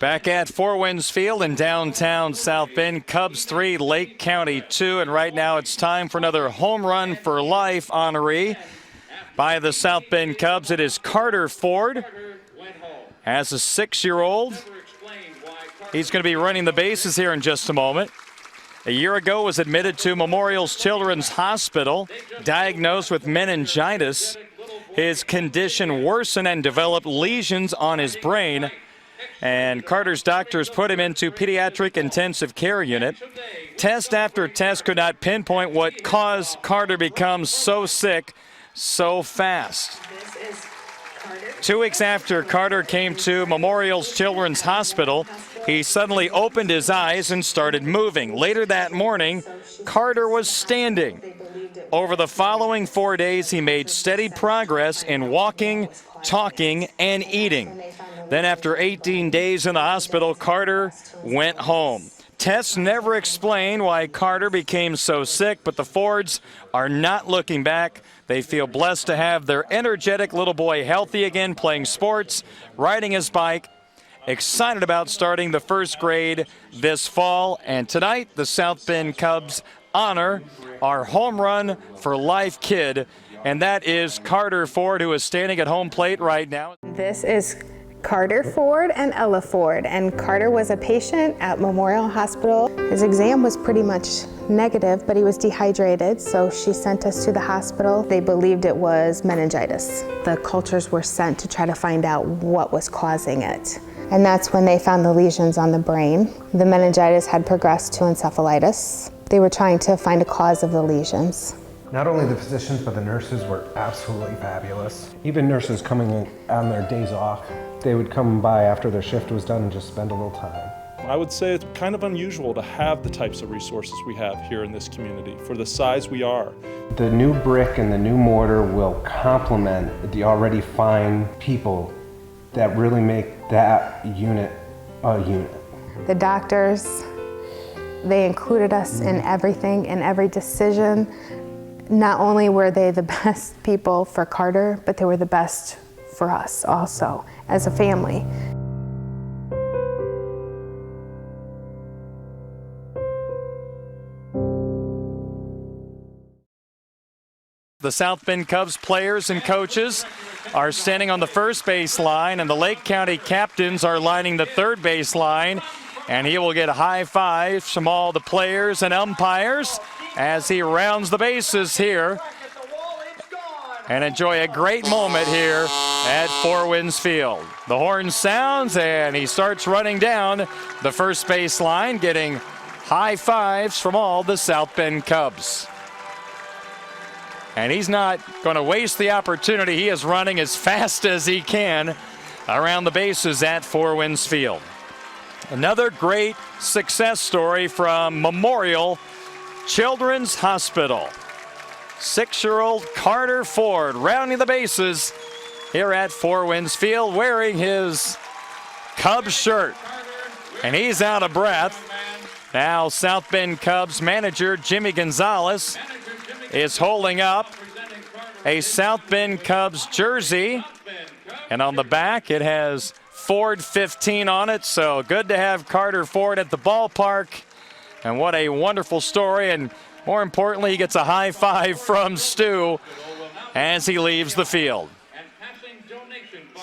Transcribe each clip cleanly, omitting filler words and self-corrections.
Back at Four Winds Field in downtown South Bend, Cubs 3, Lake County 2, and right now it's time for another home run for life honoree by the South Bend Cubs. It is Carter Ford. As a 6-year-old, he's going to be running the bases here in just a moment. A year ago was admitted to Memorial's Children's Hospital, diagnosed with meningitis. His condition worsened and developed lesions on his brain. And Carter's doctors put him into Pediatric Intensive Care Unit. Test after test could not pinpoint what caused Carter to become so sick so fast. 2 weeks after Carter came to Memorial's Children's Hospital, he suddenly opened his eyes and started moving. Later that morning, Carter was standing. Over the following 4 days, he made steady progress in walking, talking, and eating. Then after 18 days in the hospital, Carter went home. Tests never explain why Carter became so sick, but the Fords are not looking back. They feel blessed to have their energetic little boy healthy again, playing sports, riding his bike, excited about starting the first grade this fall. And tonight, the South Bend Cubs honor our home run for life kid, and that is Carter Ford, who is standing at home plate right now. This is Carter Ford and Ella Ford, and Carter was a patient at Memorial Hospital. His exam was pretty much negative, but he was dehydrated, so she sent us to the hospital. They believed it was meningitis. The cultures were sent to try to find out what was causing it, and that's when they found the lesions on the brain. The meningitis had progressed to encephalitis. They were trying to find a cause of the lesions. Not only the physicians, but the nurses were absolutely fabulous. Even nurses coming in on their days off, they would come by after their shift was done and just spend a little time. I would say it's kind of unusual to have the types of resources we have here in this community for the size we are. The new brick and the new mortar will complement the already fine people that really make that unit a unit. The doctors, they included us in everything, in every decision. Not only were they the best people for Carter, but they were the best for us also as a family. The South Bend Cubs players and coaches are standing on the first base line, and the Lake County captains are lining the third base line, and he will get high fives from all the players and umpires as he rounds the bases here and enjoy a great moment here at Four Winds Field. The horn sounds and he starts running down the first base line, getting high fives from all the South Bend Cubs. And he's not going to waste the opportunity. He is running as fast as he can around the bases at Four Winds Field. Another great success story from Memorial Children's Hospital. 6-year-old Carter Ford rounding the bases here at Four Winds Field, wearing his Cubs shirt. And he's out of breath. Now South Bend Cubs manager Jimmy Gonzalez is holding up a South Bend Cubs jersey. And on the back it has Ford 15 on it. So good to have Carter Ford at the ballpark. And what a wonderful story, and more importantly, he gets a high five from Stu as he leaves the field.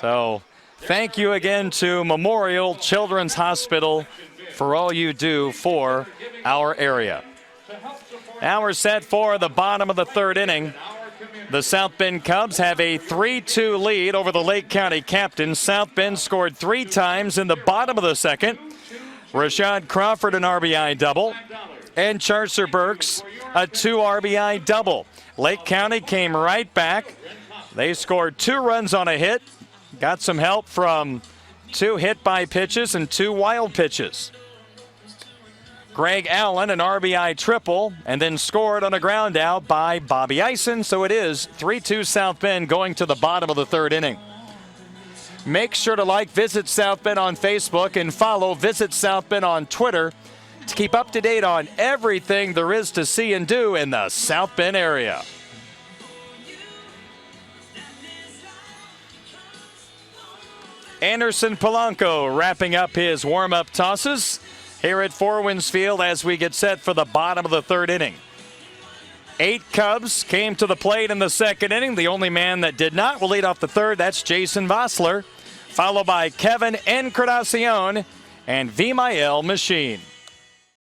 So thank you again to Memorial Children's Hospital for all you do for our area. Now we're set for the bottom of the third inning. The South Bend Cubs have a 3-2 lead over the Lake County captains. South Bend scored 3 times in the bottom of the second. Rashad Crawford an RBI double, and Charcer Burks a 2 RBI double. Lake County came right back. They scored 2 runs on a hit, got some help from 2 hit by pitches and 2 wild pitches. Greg Allen an RBI triple, and then scored on a ground out by Bobby Eisen. So it is 3-2 South Bend going to the bottom of the third inning. Make sure to like Visit South Bend on Facebook and follow Visit South Bend on Twitter to keep up to date on everything there is to see and do in the South Bend area. Anderson Polanco wrapping up his warm-up tosses here at Four Winds Field as we get set for the bottom of the third inning. 8 Cubs came to the plate in the second inning. The only man that did not will lead off the third. That's Jason Vossler, followed by Kevin Encarnacion and Vimael Machine.